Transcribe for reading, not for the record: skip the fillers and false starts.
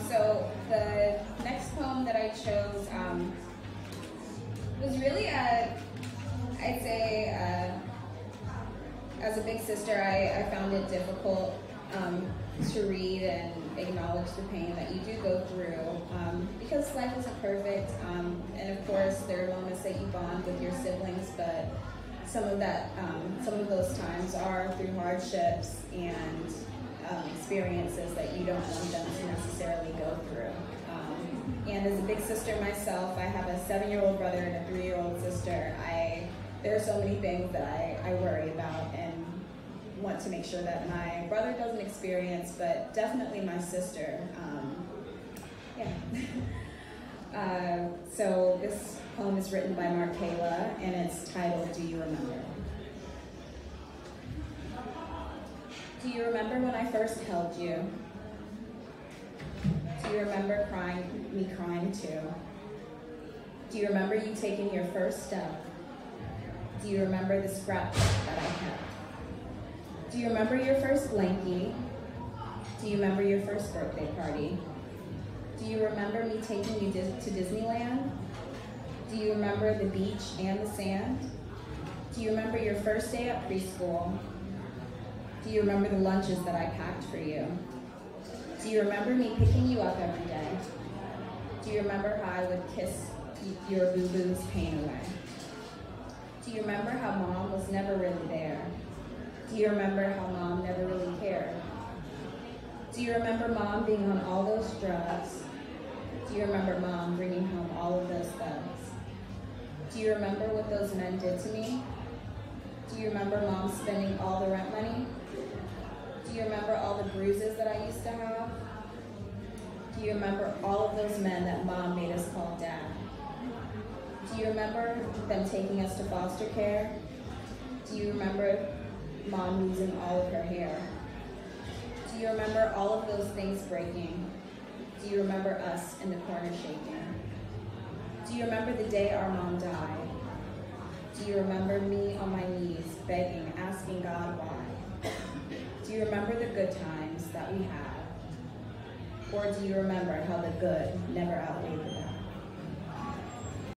So the next poem that I chose was really I'd say as a big sister, I found it difficult to read and acknowledge the pain that you do go through because life isn't perfect, and of course there are moments that you bond with your siblings, but some of those times are through hardships and experiences that you don't want them to necessarily go through. And as a big sister myself, I have a 7-year-old brother and a 3-year-old sister. There are so many things that I worry about and want to make sure that my brother doesn't experience, but definitely my sister. So this poem is written by Markayla, and it's titled, Do You Remember? Do you remember when I first held you? Do you remember me crying too? Do you remember you taking your first step? Do you remember the scrapbook that I kept? Do you remember your first blankie? Do you remember your first birthday party? Do you remember me taking you to Disneyland? Do you remember the beach and the sand? Do you remember your first day at preschool? Do you remember the lunches that I packed for you? Do you remember me picking you up every day? Do you remember how I would kiss your boo-boo's pain away? Do you remember how mom was never really there? Do you remember how mom never really cared? Do you remember mom being on all those drugs? Do you remember mom bringing home all of those thugs? Do you remember what those men did to me? Do you remember mom spending all the rent money? Do you remember all the bruises that I used to have? Do you remember all of those men that mom made us call dad? Do you remember them taking us to foster care? Do you remember mom losing all of her hair? Do you remember all of those things breaking? Do you remember us in the corner shaking? Do you remember the day our mom died? Do you remember me on my knees begging, asking God why? Do you remember the good times that we had? Or do you remember how the good never outweighed the bad?